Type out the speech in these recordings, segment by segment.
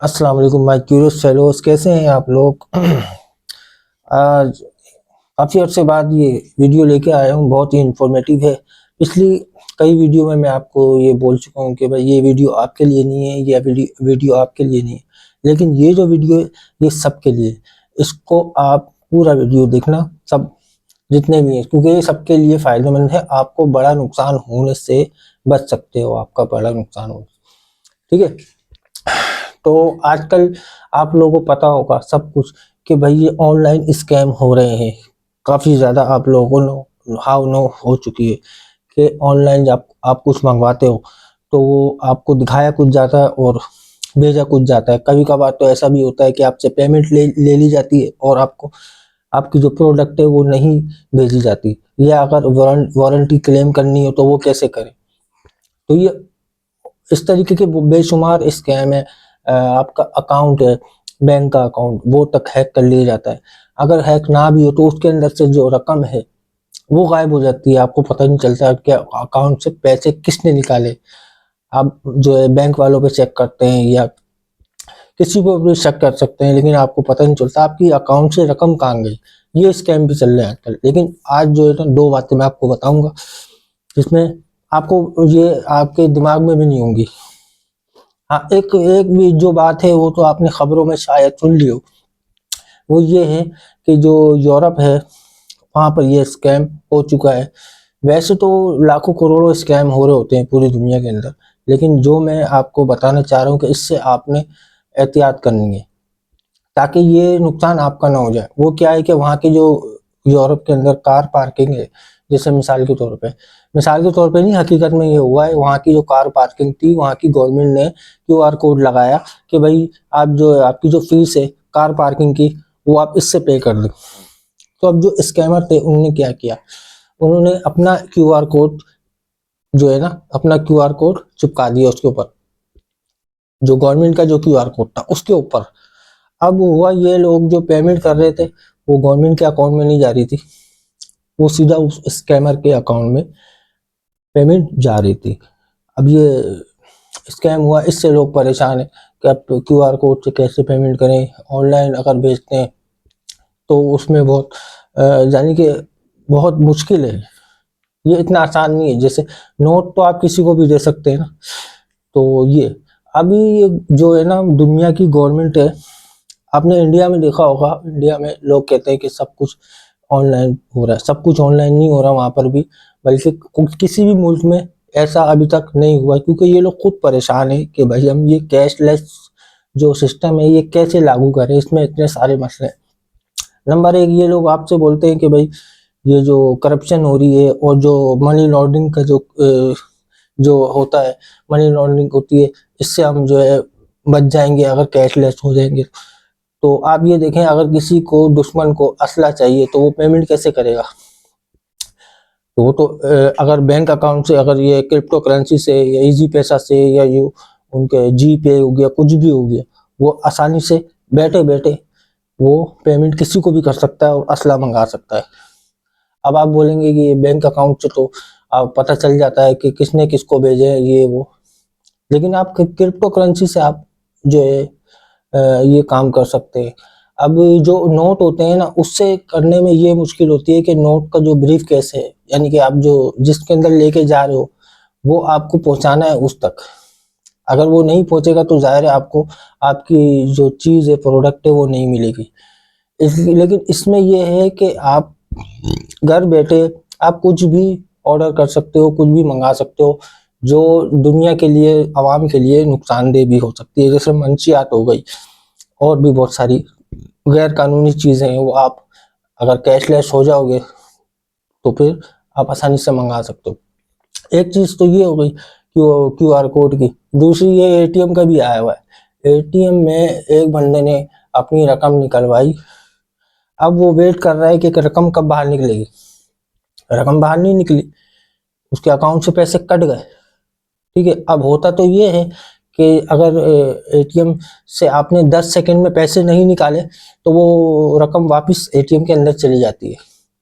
अस्सलाम वालेकुम my curious fellows, कैसे हैं आप लोग। आज काफ़ी अर्से बाद ये वीडियो लेके आया हूँ, बहुत ही इंफॉर्मेटिव है। पिछली कई वीडियो में मैं आपको ये बोल चुका हूँ कि भाई ये वीडियो आपके लिए नहीं है, ये वीडियो आपके लिए नहीं है, लेकिन ये जो वीडियो है ये सबके लिए। इसको आप पूरा वीडियो देखना, सब जितने भी हैं, क्योंकि ये सबके लिए फ़ायदेमंद है। आपको बड़ा नुकसान होने से बच सकते हो, आपका बड़ा नुकसान हो, ठीक है। तो आजकल आप लोगों को पता होगा सब कुछ कि भाई ये ऑनलाइन स्कैम हो रहे हैं। काफ़ी ज़्यादा आप लोगों को नो हो चुकी है कि ऑनलाइन जब आप कुछ मंगवाते हो तो वो आपको दिखाया कुछ जाता है और भेजा कुछ जाता है। कभी कभार तो ऐसा भी होता है कि आपसे पेमेंट ले ली जाती है और आपको आपकी जो प्रोडक्ट है वो नहीं भेजी जाती, या अगर वारंटी क्लेम करनी हो तो वो कैसे करें। तो ये इस तरीके के बेशुमार स्कैम है। आपका अकाउंट है, बैंक का अकाउंट, वो तक हैक कर लिया जाता है। अगर हैक ना भी हो तो उसके अंदर से जो रकम है वो गायब हो जाती है, आपको पता नहीं चलता कि अकाउंट से पैसे किसने निकाले। आप जो है बैंक वालों पे चेक करते हैं या किसी को भी शक कर सकते हैं, लेकिन आपको पता नहीं चलता आपकी अकाउंट से रकम कहाँ गई। ये स्कैम भी चल रहे हैं आजकल। लेकिन आज जो है ना, दो बातें मैं आपको बताऊंगा जिसमें आपको ये आपके दिमाग में भी नहीं होंगी। हाँ, एक एक भी जो बात है वो तो आपने खबरों में शायद सुन ली हो। वो ये है कि जो यूरोप है वहाँ पर ये स्कैम हो चुका है। वैसे तो लाखों करोड़ों स्कैम हो रहे होते हैं पूरी दुनिया के अंदर, लेकिन जो मैं आपको बताना चाह रहा हूँ कि इससे आपने एहतियात करनी है ताकि ये नुकसान आपका ना हो जाए। वो क्या है कि वहाँ की जो यूरोप के अंदर कार पार्किंग है, जैसे मिसाल के तौर पे नहीं, हकीकत में ये हुआ है। वहाँ की जो कार पार्किंग थी, वहाँ की गवर्नमेंट ने क्यूआर कोड लगाया कि भाई आप जो आपकी जो फीस है कार पार्किंग की वो आप इससे पे कर दो। तो अब जो स्कैमर थे उन्होंने क्या किया, उन्होंने अपना क्यूआर कोड जो है ना, अपना क्यूआर कोड चिपका दिया उसके ऊपर, जो गवर्नमेंट का जो क्यूआर कोड था उसके ऊपर। अब हुआ ये, लोग जो पेमेंट कर रहे थे वो गवर्नमेंट के अकाउंट में नहीं जा रही थी, वो सीधा उस स्कैमर के अकाउंट में पेमेंट जा रही थी। अब ये स्कैम हुआ, इससे लोग परेशान हैं कि अब तो क्यूआर कोड से कैसे पेमेंट करें। ऑनलाइन अगर भेजते हैं तो उसमें बहुत यानी कि बहुत मुश्किल है, ये इतना आसान नहीं है। जैसे नोट तो आप किसी को भी दे सकते हैं ना। तो ये अभी ये जो है ना, दुनिया की गवर्नमेंट है। आपने इंडिया में देखा होगा, इंडिया में लोग कहते हैं कि सब कुछ ऑनलाइन हो रहा है। सब कुछ ऑनलाइन नहीं हो रहा वहाँ पर भी, बल्कि किसी भी मुल्क में ऐसा अभी तक नहीं हुआ, क्योंकि ये लोग खुद परेशान है कि भाई हम ये कैशलेस जो सिस्टम है ये कैसे लागू करें, इसमें इतने सारे मसले हैं। नंबर एक, ये लोग आपसे बोलते हैं कि भाई ये जो करप्शन हो रही है और जो मनी लॉन्ड्रिंग का जो होता है, मनी लॉन्ड्रिंग होती है, इससे हम जो है बच जाएंगे अगर कैशलेस हो जाएंगे। तो आप ये देखें, अगर किसी को दुश्मन को असला चाहिए तो वो पेमेंट कैसे करेगा। तो वो तो अगर बैंक अकाउंट से, अगर ये क्रिप्टो करेंसी से या इजी पैसा से या ये उनके जी पे हो गया, कुछ भी हो गया, वो आसानी से बैठे बैठे वो पेमेंट किसी को भी कर सकता है और असला मंगा सकता है। अब आप बोलेंगे कि ये बैंक अकाउंट से तो आप पता चल जाता है कि किसने किसको भेजे है ये वो, लेकिन आप क्रिप्टो करेंसी से आप जो है ये काम कर सकते हैं। अब जो नोट होते हैं ना, उससे करने में ये मुश्किल होती है कि नोट का जो ब्रीफ केस है, यानी कि आप जो जिसके अंदर लेके जा रहे हो वो आपको पहुंचाना है उस तक। अगर वो नहीं पहुंचेगा तो जाहिर है आपको आपकी जो चीज़ है, प्रोडक्ट है, वो नहीं मिलेगी। लेकिन इसमें ये है कि आप घर बैठे आप कुछ भी ऑर्डर कर सकते हो, कुछ भी मंगा सकते हो, जो दुनिया के लिए, आवाम के लिए नुकसानदेह भी हो सकती है। जैसे मंशियात हो गई और भी बहुत सारी गैर कानूनी चीज़ें हैं, वो आप अगर कैशलेस हो जाओगे तो फिर आप आसानी से मंगा सकते हो। एक चीज़ तो ये हो गई क्यूआर कोड की। दूसरी ये एटीएम का भी आया हुआ है। एटीएम में एक बंदे ने अपनी रकम निकलवाई, अब वो वेट कर रहा है कि रकम कब बाहर निकलेगी। रकम बाहर नहीं निकली, उसके अकाउंट से पैसे कट गए, ठीक है। अब होता तो ये है कि अगर एटीएम से आपने 10 सेकंड में पैसे नहीं निकाले तो वो रकम वापस एटीएम के अंदर चली जाती है,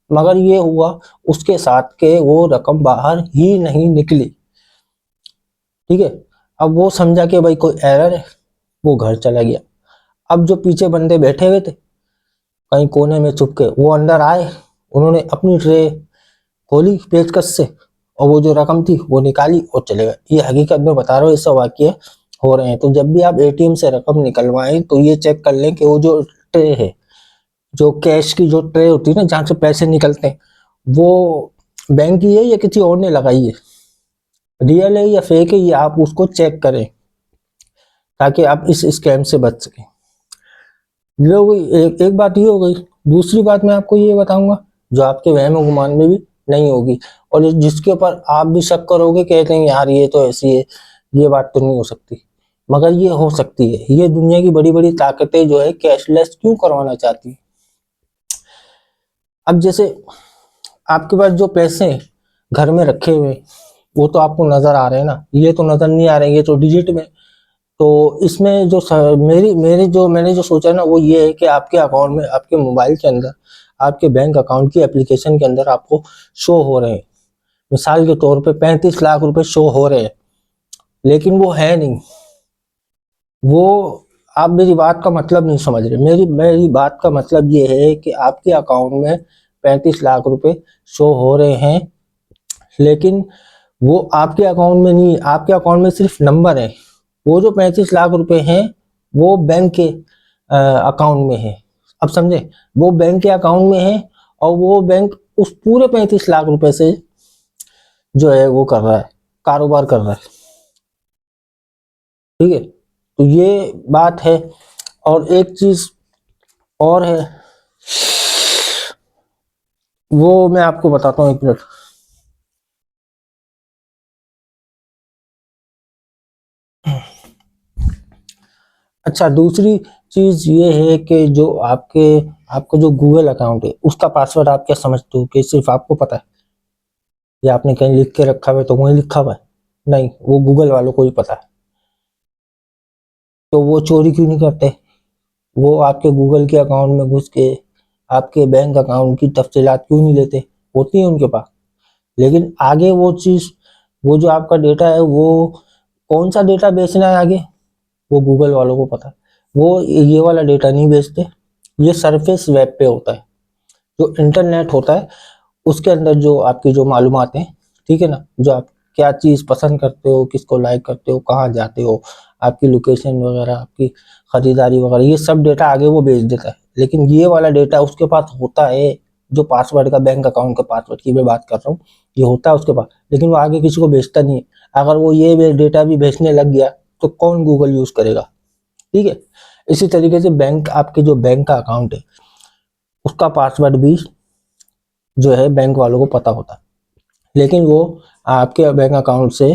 मगर ये हुआ उसके साथ के वो रकम बाहर ही नहीं निकली। ठीक है। अब वो समझा कि भाई कोई एरर है, वो घर चला गया। अब जो पीछे बंदे बैठे हुए थे कहीं कोने में छुप के, वो अंदर आए, उन्होंने अपनी ट्रे खोली पेचकस से और वो जो रकम थी वो निकाली और चले गए। ये हकीकत में बता रहा हूँ, ये सब वाकये हो रहे हैं। तो जब भी आप एटीएम से रकम निकलवाएं तो ये चेक कर लें कि वो जो ट्रे है, जो कैश की जो ट्रे होती है ना जहाँ से पैसे निकलते हैं, वो बैंक की है या किसी और ने लगाई है, रियल है या फेक है, ये आप उसको चेक करें ताकि आप इस स्कैम से बच सकें। ये हो गई एक बात, ये हो गई। दूसरी बात मैं आपको ये बताऊंगा जो आपके वहम गुमान में भी नहीं होगी और जिसके ऊपर आप भी शक करोगे, कहते हैं यार ये तो ऐसी है, ये बात तो नहीं हो सकती, मगर ये हो सकती है। ये दुनिया की बड़ी बड़ी ताकतें जो है कैशलेस क्यों करवाना चाहती है। अब जैसे आपके पास जो पैसे घर में रखे हुए वो तो आपको नजर आ रहे हैं ना, ये तो नजर नहीं आ रहे, ये तो डिजिट में। तो इसमें जो मैंने जो सोचा ना वो ये है कि आपके अकाउंट में, आपके मोबाइल के अंदर, आपके बैंक अकाउंट की एप्लीकेशन के अंदर आपको शो हो रहे हैं। मिसाल के तौर पे 35 लाख रुपए शो हो रहे हैं, लेकिन वो है नहीं। वो आप मेरी बात का मतलब नहीं समझ रहे। मेरी मेरी बात का मतलब ये है कि आपके अकाउंट में 35 लाख रुपए शो हो रहे हैं, लेकिन वो आपके अकाउंट में नहीं, आपके अकाउंट में सिर्फ नंबर है। वो जो 35 लाख रुपए हैं वो बैंक के अकाउंट में है। अब समझे, वो बैंक के अकाउंट में है और वो बैंक उस पूरे 35 लाख रुपए से जो है वो कर रहा है, कारोबार कर रहा है। ठीक है, तो ये बात है। और एक चीज और है, वो मैं आपको बताता हूँ, एक मिनट। अच्छा, दूसरी चीज ये है कि जो आपका जो गूगल अकाउंट है उसका पासवर्ड आप क्या समझते हो कि सिर्फ आपको पता है या आपने कहीं लिख के रखा हुआ है तो वहीं लिखा हुआ है? नहीं, वो गूगल वालों को ही पता है। तो वो चोरी क्यों नहीं करते? वो आपके गूगल के अकाउंट में घुस के आपके बैंक अकाउंट की तफसीलात क्यों नहीं लेते? होती है उनके पास, लेकिन आगे वो चीज, वो जो आपका डेटा है वो कौन सा डेटा बेचना है आगे, वो गूगल वालों को पता है। वो ये वाला डेटा नहीं बेचते। ये सरफेस वेब पे होता है, जो इंटरनेट होता है उसके अंदर जो आपकी जो मालूमात हैं, ठीक है ना, जो आप क्या चीज पसंद करते हो, किसको लाइक करते हो, कहाँ जाते हो, आपकी लोकेशन वगैरह, आपकी खरीदारी वगैरह, ये सब डेटा आगे वो भेज देता है। लेकिन ये वाला डेटा उसके पास होता है, जो पासवर्ड का, बैंक अकाउंट का पासवर्ड की मैं बात कर रहा हूँ, ये होता है उसके पास, लेकिन वो आगे किसी को बेचता नहीं है। अगर वो ये डेटा भी बेचने लग गया तो कौन गूगल यूज करेगा? ठीक है। इसी तरीके से बैंक, आपके जो बैंक का अकाउंट है उसका पासवर्ड भी जो है बैंक वालों को पता होता है, लेकिन वो आपके बैंक अकाउंट से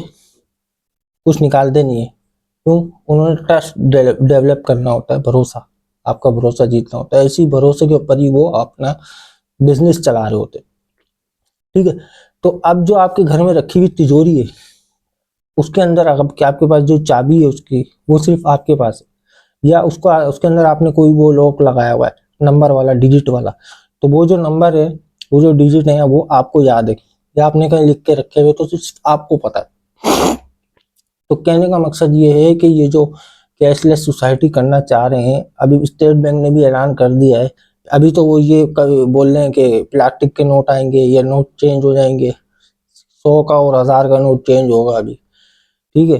कुछ निकालते नहीं है। क्यों? उन्होंने ट्रस्ट डेवलप करना होता है, भरोसा, आपका भरोसा जीतना होता है। इसी भरोसे के ऊपर ही वो अपना बिजनेस चला रहे होते हैं। ठीक है। तो अब जो आपके घर में रखी हुई तिजोरी है उसके अंदर अब क्या, आपके पास जो चाबी है उसकी, वो सिर्फ आपके पास है, या उसको उसके अंदर आपने कोई वो लॉक लगाया हुआ है नंबर वाला, डिजिट वाला, तो वो जो नंबर है, वो जो डिजिट है वो आपको याद है या आपने कहीं लिख के रखे हुए तो सिर्फ आपको पता है। तो कहने का मकसद ये है कि ये जो कैशलेस सोसाइटी करना चाह रहे हैं, अभी स्टेट बैंक ने भी ऐलान कर दिया है। अभी तो वो ये बोल रहे हैं कि प्लास्टिक के नोट आएंगे, ये नोट चेंज हो जाएंगे, 100 का और 1000 का नोट चेंज होगा अभी। ठीक है।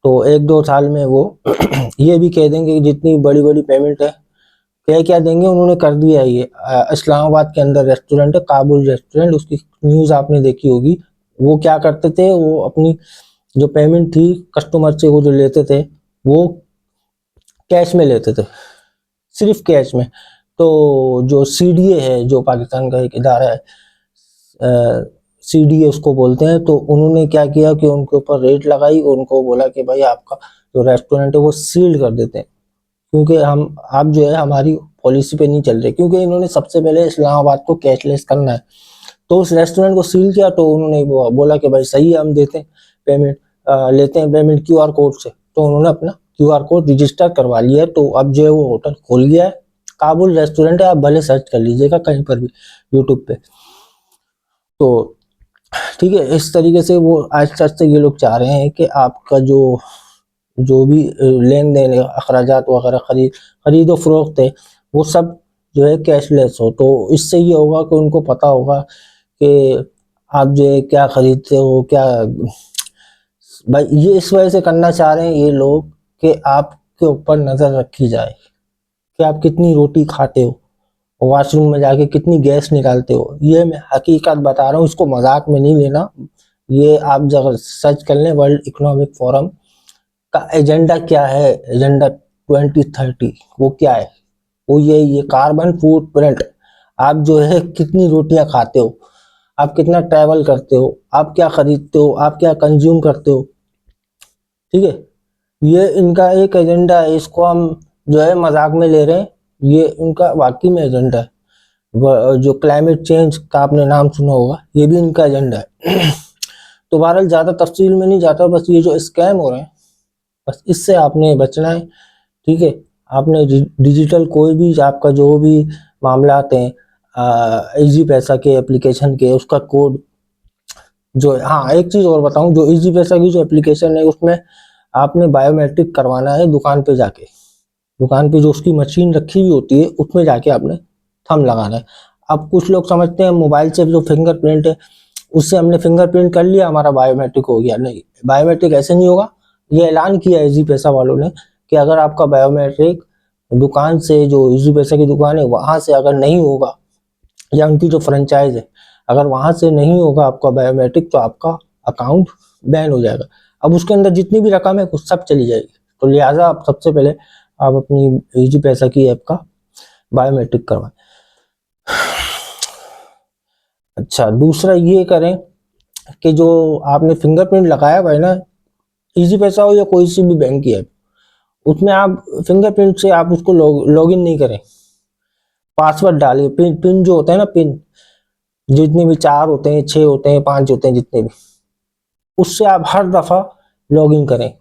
तो 1-2 साल में वो ये भी कह देंगे कि जितनी बड़ी बड़ी पेमेंट है, क्या क्या देंगे, उन्होंने कर दिया है ये। इस्लामाबाद के अंदर रेस्टोरेंट है, काबुल रेस्टोरेंट, उसकी न्यूज आपने देखी होगी। वो क्या करते थे, वो अपनी जो पेमेंट थी कस्टमर से वो जो लेते थे, वो कैश में लेते थे, सिर्फ कैश में। तो जो सीडीए है, जो पाकिस्तान का एक इदारा है, सीडीए उसको बोलते हैं, तो उन्होंने क्या किया कि उनके ऊपर रेट लगाई, उनको बोला कि भाई आपका जो रेस्टोरेंट है वो सील्ड कर देते हैं, क्योंकि हम, आप जो है हमारी पॉलिसी पे नहीं चल रहे, क्योंकि इन्होंने सबसे पहले इस्लामाबाद को कैशलेस करना है। तो उस रेस्टोरेंट को सील किया, तो उन्होंने बोला कि भाई सही है, हम देते हैं पेमेंट, लेते हैं पेमेंट क्यूआर कोड से। तो उन्होंने अपना क्यूआर कोड रजिस्टर करवा लिया है। तो अब जो है वो होटल खोल गया है, काबुल रेस्टोरेंट है, आप भले सर्च कर लीजिएगा कहीं पर भी यूट्यूब पे। तो ठीक है। इस तरीके से वो आहिस्ता आहिस्ता ये लोग चाह रहे हैं कि आपका जो जो भी लेन देन अखराजात वगैरह खरीदो फरोख्त है वो सब जो है कैशलेस हो। तो इससे ये होगा कि उनको पता होगा कि आप जो है क्या खरीदते हो क्या। भाई ये इस वजह से करना चाह रहे हैं ये लोग कि आपके ऊपर नजर रखी जाए कि आप कितनी रोटी खाते हो, वॉशरूम में जाके कितनी गैस निकालते हो। ये मैं हकीकत बता रहा हूँ, इसको मजाक में नहीं लेना। ये आप जब सर्च कर लें वर्ल्ड इकोनॉमिक फोरम का एजेंडा क्या है, एजेंडा 2030 वो क्या है, वो ये कार्बन फुटप्रिंट। आप जो है कितनी रोटियां खाते हो, आप कितना ट्रैवल करते हो, आप क्या खरीदते हो, आप क्या कंज्यूम करते हो। ठीक है। ये इनका एक एजेंडा है, इसको हम जो है मजाक में ले रहे हैं, ये इनका वाकई में एजेंडा है। जो क्लाइमेट चेंज का आपने नाम सुना होगा, ये भी इनका एजेंडा है। तो बहरहाल ज़्यादा तफसील में नहीं जाता, बस ये जो स्कैम हो रहे हैं बस इससे आपने बचना है। ठीक है। आपने डिजिटल कोई भी आपका जो भी मामला आते हैं इजी पैसा के एप्लीकेशन के, उसका कोड जो है, हाँ एक चीज़ और बताऊं, जो इजी पैसा की जो एप्लीकेशन है उसमें आपने बायोमेट्रिक करवाना है दुकान पे जाके। दुकान पे जो उसकी मशीन रखी हुई होती है उसमें जाके आपने थंब लगाना है। अब कुछ लोग समझते हैं मोबाइल से जो फिंगरप्रिंट है उससे हमने फिंगरप्रिंट कर लिया हमारा बायोमेट्रिक हो गया। नहीं, बायोमेट्रिक ऐसे नहीं होगा। ये ऐलान किया इजी पैसा वालों ने कि अगर आपका बायोमेट्रिक दुकान से, जो इजी पैसा की दुकान है वहां से अगर नहीं होगा, या उनकी जो फ्रेंचाइज है अगर वहां से नहीं होगा आपका बायोमेट्रिक, तो आपका अकाउंट बैन हो जाएगा। अब उसके अंदर जितनी भी रकम है कुछ सब चली जाएगी। तो लिहाजा आप सबसे पहले आप अपनी इजी पैसा की ऐप का बायोमेट्रिक करवाएं। अच्छा, दूसरा ये करें कि जो आपने फिंगरप्रिंट लगाया हुआ है ना, इजी पैसा हो या कोई सी भी बैंक की ऐप, उसमें आप फिंगरप्रिंट से आप उसको लॉग इन नहीं करें। पासवर्ड डालिए, पिन पिन जो होता है ना, पिन जितने भी 4 होते हैं, 6 होते हैं, 5 होते हैं, जितने भी, उससे आप हर दफा लॉग इन करें,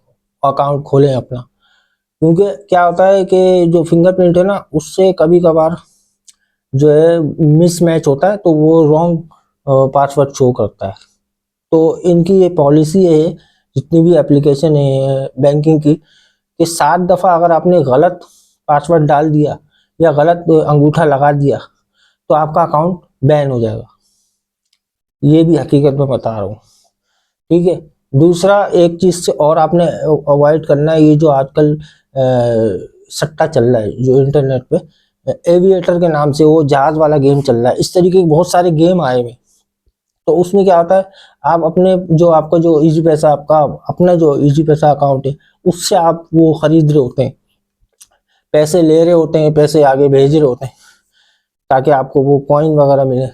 अकाउंट खोलें अपना। क्योंकि क्या होता है कि जो फिंगरप्रिंट है ना उससे कभी कभार जो है मिसमैच होता है, तो वो रॉन्ग पासवर्ड शो करता है। तो इनकी ये पॉलिसी है जितनी भी एप्लीकेशन है बैंकिंग की, कि 7 दफा अगर आपने गलत पासवर्ड डाल दिया या गलत अंगूठा लगा दिया तो आपका अकाउंट बैन हो जाएगा। ये भी हकीकत में बता रहा हूँ। ठीक है। दूसरा एक चीज से और आपने अवॉइड करना है, ये जो आजकल सट्टा चल रहा है जो इंटरनेट पे, एविएटर के नाम से वो जहाज वाला गेम चल रहा है। इस तरीके के बहुत सारे गेम आए हुए। तो उसमें क्या होता है, आप अपने जो आपका जो इजी पैसा, आपका अपना जो इजी पैसा अकाउंट है उससे आप वो खरीद रहे होते हैं, पैसे ले रहे होते हैं, पैसे आगे भेज रहे होते हैं ताकि आपको वो कॉइन वगैरह मिले।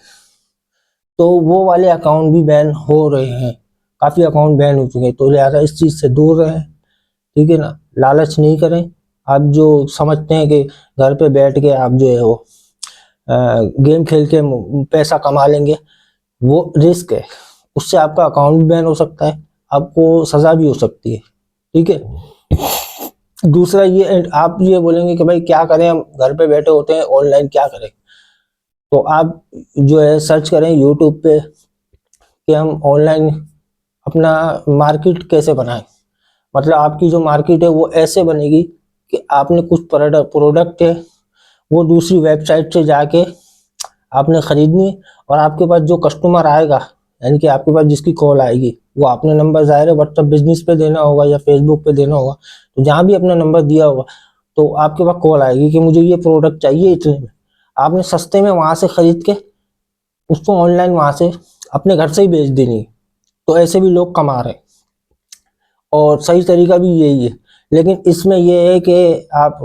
तो वो वाले अकाउंट भी बैन हो रहे हैं, काफी अकाउंट बैन हो चुके हैं। तो लिहाजा इस चीज से दूर रहें। ठीक है ना, लालच नहीं करें। आप जो समझते हैं कि घर पे बैठ के आप जो है वो गेम खेल के पैसा कमा लेंगे, वो रिस्क है। उससे आपका अकाउंट भी बैन हो सकता है, आपको सजा भी हो सकती है। ठीक है। दूसरा ये, आप ये बोलेंगे कि भाई क्या करें, हम घर पे बैठे होते हैं, ऑनलाइन क्या करें। तो आप जो है सर्च करें यूट्यूब पे कि हम ऑनलाइन अपना मार्केट कैसे बनाएं। मतलब आपकी जो मार्केट है वो ऐसे बनेगी कि आपने कुछ प्रोडक्ट है वो दूसरी वेबसाइट से जाके आपने खरीदनी, और आपके पास जो कस्टमर आएगा, यानी कि आपके पास जिसकी कॉल आएगी, वो आपने नंबर ज़ाहिर है व्हाट्सएप बिजनेस पे देना होगा या फेसबुक पे देना होगा। तो जहाँ भी अपना नंबर दिया होगा तो आपके पास कॉल आएगी कि मुझे ये प्रोडक्ट चाहिए इतने में। आपने सस्ते में वहां से खरीद के उसको ऑनलाइन वहां से अपने घर से ही बेच देनी। तो ऐसे भी लोग कमा रहे हैं, और सही तरीका भी यही है। लेकिन इसमें यह है कि आप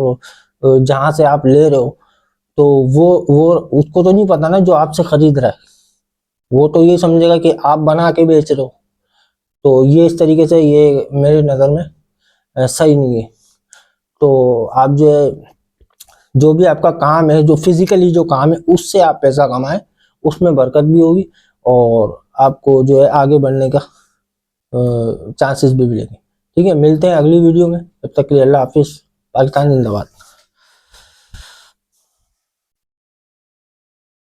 जहां से आप ले रहे हो, तो वो उसको तो नहीं पता ना जो आपसे खरीद रहा है, वो तो ये समझेगा कि आप बना के बेच रहे हो। तो ये इस तरीके से ये मेरी नज़र में सही नहीं है। तो आप जो है, जो भी आपका काम है, जो फिजिकली जो काम है उससे आप पैसा कमाएं, उसमें बरकत भी होगी और आपको जो है आगे बढ़ने का चांसेस भी मिलेंगे। ठीक है, मिलते हैं अगली वीडियो में, तब तक के लिए अल्लाह हाफिज। पाकिस्तान जिंदाबाद।